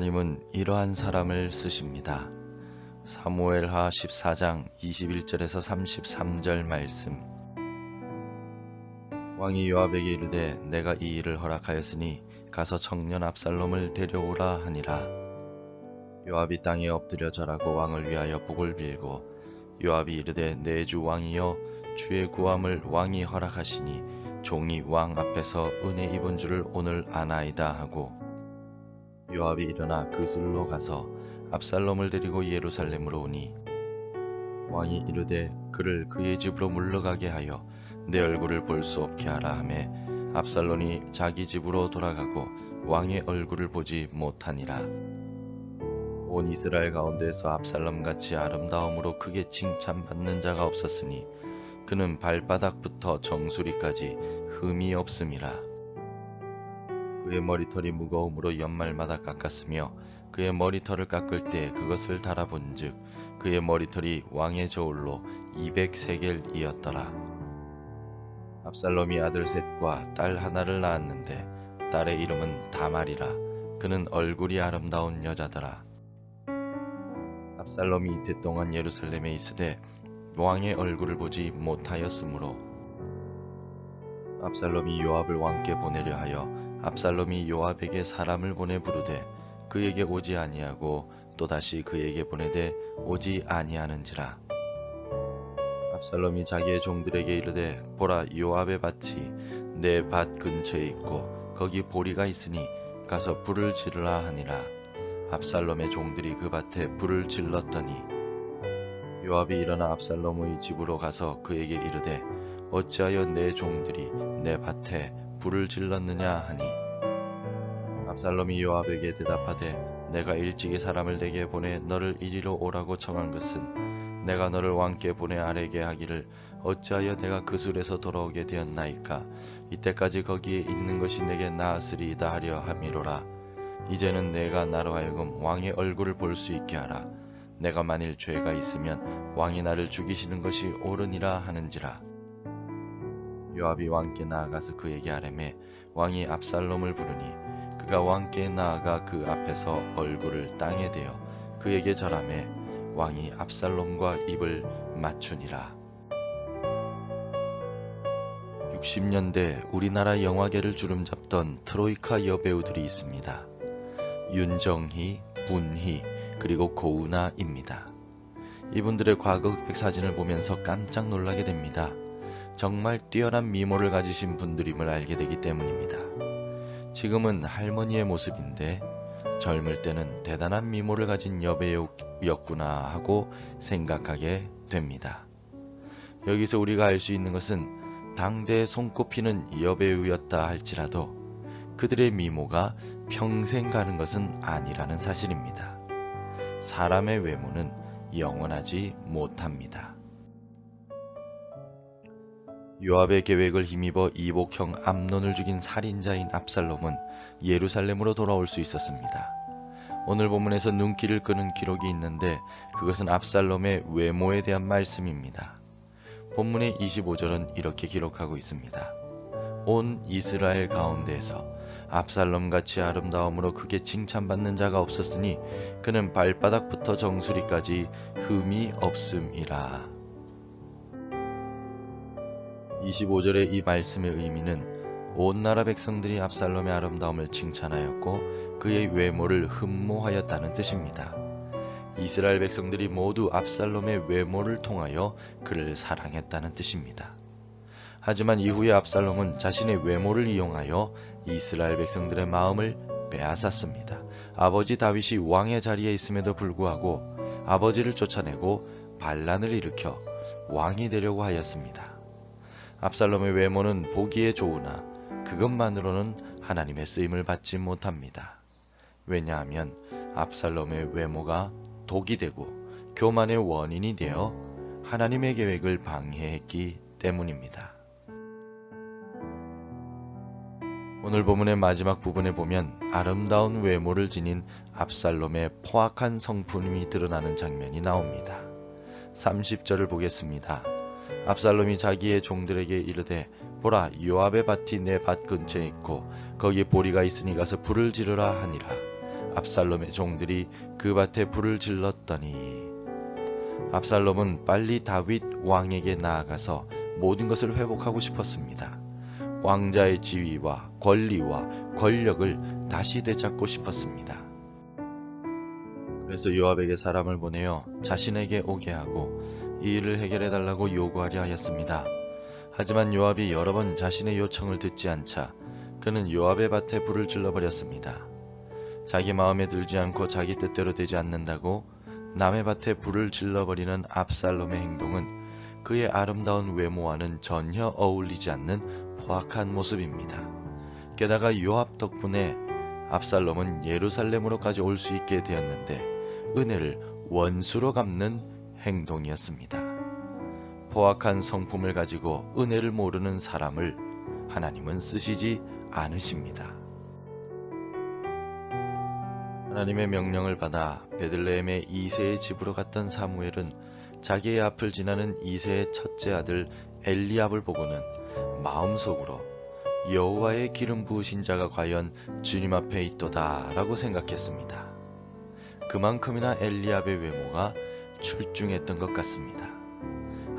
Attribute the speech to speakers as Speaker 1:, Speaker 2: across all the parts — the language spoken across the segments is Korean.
Speaker 1: 하나님은 이러한 사람을 쓰십니다. 사무엘하 14장 21절에서 33절 말씀. 왕이 요압에게 이르되 내가 이 일을 허락하였으니 가서 청년 압살롬을 데려오라 하니라. 요압이 땅에 엎드려 절하고 왕을 위하여 복을 빌고 요압이 이르되 내 주 왕이여 주의 구함을 왕이 허락하시니 종이 왕 앞에서 은혜 입은 줄을 오늘 아나이다 하고 요압이 일어나 그슬로 가서 압살롬을 데리고 예루살렘으로 오니 왕이 이르되 그를 그의 집으로 물러가게 하여 내 얼굴을 볼 수 없게 하라 하매 압살롬이 자기 집으로 돌아가고 왕의 얼굴을 보지 못하니라. 온 이스라엘 가운데에서 압살롬같이 아름다움으로 크게 칭찬받는 자가 없었으니 그는 발바닥부터 정수리까지 흠이 없음이라. 그의 머리털이 무거움으로 연말마다 깎았으며 그의 머리털을 깎을 때 그것을 달아본즉 그의 머리털이 왕의 저울로 200세겔이었더라. 압살롬이 아들 셋과 딸 하나를 낳았는데 딸의 이름은 다말이라. 그는 얼굴이 아름다운 여자더라. 압살롬이 이태 동안 예루살렘에 있으되 왕의 얼굴을 보지 못하였으므로 압살롬이 요압을 왕께 보내려 하여 압살롬이 요압에게 사람을 보내 부르되 그에게 오지 아니하고 또다시 그에게 보내되 오지 아니하는지라. 압살롬이 자기의 종들에게 이르되 보라 요압의 밭이 내 밭 근처에 있고 거기 보리가 있으니 가서 불을 지르라 하니라. 압살롬의 종들이 그 밭에 불을 질렀더니 요압이 일어나 압살롬의 집으로 가서 그에게 이르되 어찌하여 내 종들이 내 밭에 불을 질렀느냐 하니 압살롬이 요압에게 대답하되 내가 일찍이 사람을 내게 보내 너를 이리로 오라고 청한 것은 내가 너를 왕께 보내 아뢰게 하기를 어찌하여 내가 그술에서 돌아오게 되었나이까. 이때까지 거기에 있는 것이 내게 나았으리이다 하려 함이로라. 이제는 내가 나로 하여금 왕의 얼굴을 볼 수 있게 하라. 내가 만일 죄가 있으면 왕이 나를 죽이시는 것이 옳으니라 하는지라. 요압이 왕께 나아가서 그에게 아뢰매 왕이 압살롬을 부르니 그가 왕께 나아가 그 앞에서 얼굴을 땅에 대어 그에게 절하매 왕이 압살롬과 입을 맞추니라. 60년대 우리나라 영화계를 주름잡던 트로이카 여배우들이 있습니다. 윤정희, 문희, 그리고 고은아입니다. 이분들의 과거 흑백 사진을 보면서 깜짝 놀라게 됩니다. 정말 뛰어난 미모를 가지신 분들임을 알게 되기 때문입니다. 지금은 할머니의 모습인데 젊을 때는 대단한 미모를 가진 여배우였구나 하고 생각하게 됩니다. 여기서 우리가 알 수 있는 것은 당대에 손꼽히는 여배우였다 할지라도 그들의 미모가 평생 가는 것은 아니라는 사실입니다. 사람의 외모는 영원하지 못합니다. 요압의 계획을 힘입어 이복형 암논을 죽인 살인자인 압살롬은 예루살렘으로 돌아올 수 있었습니다. 오늘 본문에서 눈길을 끄는 기록이 있는데 그것은 압살롬의 외모에 대한 말씀입니다. 본문의 25절은 이렇게 기록하고 있습니다. 온 이스라엘 가운데에서 압살롬같이 아름다움으로 크게 칭찬받는 자가 없었으니 그는 발바닥부터 정수리까지 흠이 없음이라. 25절의 이 말씀의 의미는 온 나라 백성들이 압살롬의 아름다움을 칭찬하였고 그의 외모를 흠모하였다는 뜻입니다. 이스라엘 백성들이 모두 압살롬의 외모를 통하여 그를 사랑했다는 뜻입니다. 하지만 이후에 압살롬은 자신의 외모를 이용하여 이스라엘 백성들의 마음을 빼앗았습니다. 아버지 다윗이 왕의 자리에 있음에도 불구하고 아버지를 쫓아내고 반란을 일으켜 왕이 되려고 하였습니다. 압살롬의 외모는 보기에 좋으나 그것만으로는 하나님의 쓰임을 받지 못합니다. 왜냐하면 압살롬의 외모가 독이 되고 교만의 원인이 되어 하나님의 계획을 방해했기 때문입니다. 오늘 본문의 마지막 부분에 보면 아름다운 외모를 지닌 압살롬의 포악한 성품이 드러나는 장면이 나옵니다. 30절을 보겠습니다. 압살롬이 자기의 종들에게 이르되 보라 요압의 밭이 내 밭 근처에 있고 거기 보리가 있으니 가서 불을 지르라 하니라. 압살롬의 종들이 그 밭에 불을 질렀더니 압살롬은 빨리 다윗 왕에게 나아가서 모든 것을 회복하고 싶었습니다. 왕자의 지위와 권리와 권력을 다시 되찾고 싶었습니다. 그래서 요압에게 사람을 보내어 자신에게 오게 하고 이 일을 해결해 달라고 요구하려 하였습니다. 하지만 요압이 여러 번 자신의 요청을 듣지 않자 그는 요압의 밭에 불을 질러버렸습니다. 자기 마음에 들지 않고 자기 뜻대로 되지 않는다고 남의 밭에 불을 질러버리는 압살롬의 행동은 그의 아름다운 외모와는 전혀 어울리지 않는 포악한 모습입니다. 게다가 요압 덕분에 압살롬은 예루살렘으로까지 올 수 있게 되었는데 은혜를 원수로 갚는 행동이었습니다. 포악한 성품을 가지고 은혜를 모르는 사람을 하나님은 쓰시지 않으십니다. 하나님의 명령을 받아 베들레헴의 이새의 집으로 갔던 사무엘은 자기의 앞을 지나는 이새의 첫째 아들 엘리압을 보고는 마음속으로 여호와의 기름 부으신 자가 과연 주님 앞에 있도다 라고 생각했습니다. 그만큼이나 엘리압의 외모가 출중했던 것 같습니다.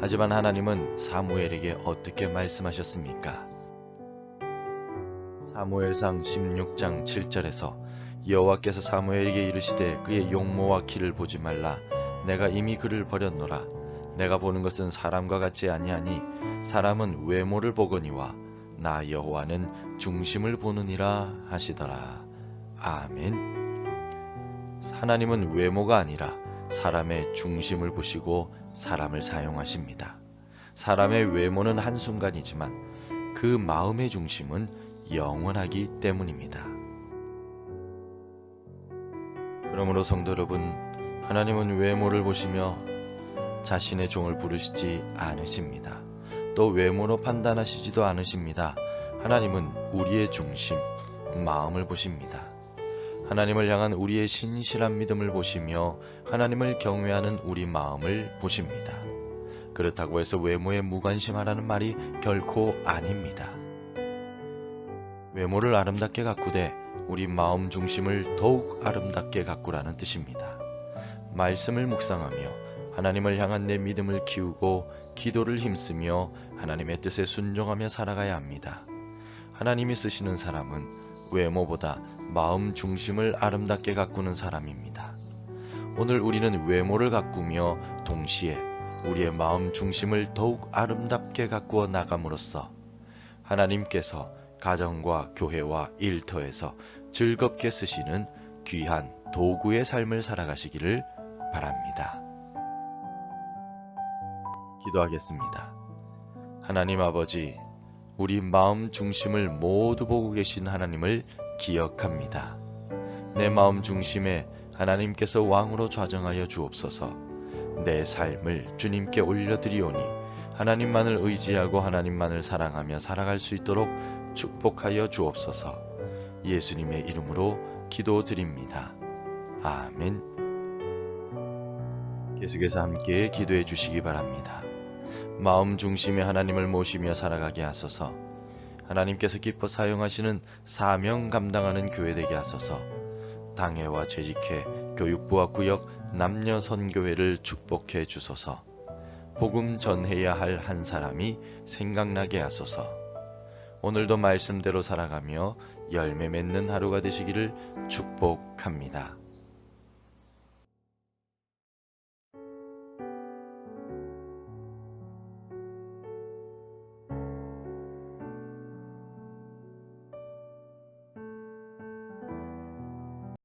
Speaker 1: 하지만 하나님은 사무엘에게 어떻게 말씀하셨습니까? 사무엘상 16장 7절에서 여호와께서 사무엘에게 이르시되 그의 용모와 키를 보지 말라. 내가 이미 그를 버렸노라. 내가 보는 것은 사람과 같지 아니하니 사람은 외모를 보거니와 나 여호와는 중심을 보느니라 하시더라. 아멘. 하나님은 외모가 아니라 사람의 중심을 보시고 사람을 사용하십니다. 사람의 외모는 한순간이지만 그 마음의 중심은 영원하기 때문입니다. 그러므로 성도 여러분, 하나님은 외모를 보시며 자신의 종을 부르시지 않으십니다. 또 외모로 판단하시지도 않으십니다. 하나님은 우리의 중심, 마음을 보십니다. 하나님을 향한 우리의 신실한 믿음을 보시며 하나님을 경외하는 우리 마음을 보십니다. 그렇다고 해서 외모에 무관심하라는 말이 결코 아닙니다. 외모를 아름답게 가꾸되 우리 마음 중심을 더욱 아름답게 가꾸라는 뜻입니다. 말씀을 묵상하며 하나님을 향한 내 믿음을 키우고 기도를 힘쓰며 하나님의 뜻에 순종하며 살아가야 합니다. 하나님이 쓰시는 사람은 외모보다 마음 중심을 아름답게 가꾸는 사람입니다. 오늘 우리는 외모를 가꾸며 동시에 우리의 마음 중심을 더욱 아름답게 가꾸어 나감으로써 하나님께서 가정과 교회와 일터에서 즐겁게 쓰시는 귀한 도구의 삶을 살아가시기를 바랍니다. 기도하겠습니다. 하나님 아버지, 우리 마음 중심을 모두 보고 계신 하나님을 기억합니다. 내 마음 중심에 하나님께서 왕으로 좌정하여 주옵소서. 내 삶을 주님께 올려드리오니 하나님만을 의지하고 하나님만을 사랑하며 살아갈 수 있도록 축복하여 주옵소서. 예수님의 이름으로 기도드립니다. 아멘. 계속해서 함께 기도해 주시기 바랍니다. 마음 중심에 하나님을 모시며 살아가게 하소서. 하나님께서 기뻐 사용하시는 사명 감당하는 교회 되게 하소서. 당회와 재직회, 교육부와 구역, 남녀 선교회를 축복해 주소서. 복음 전해야 할 한 사람이 생각나게 하소서. 오늘도 말씀대로 살아가며 열매 맺는 하루가 되시기를 축복합니다.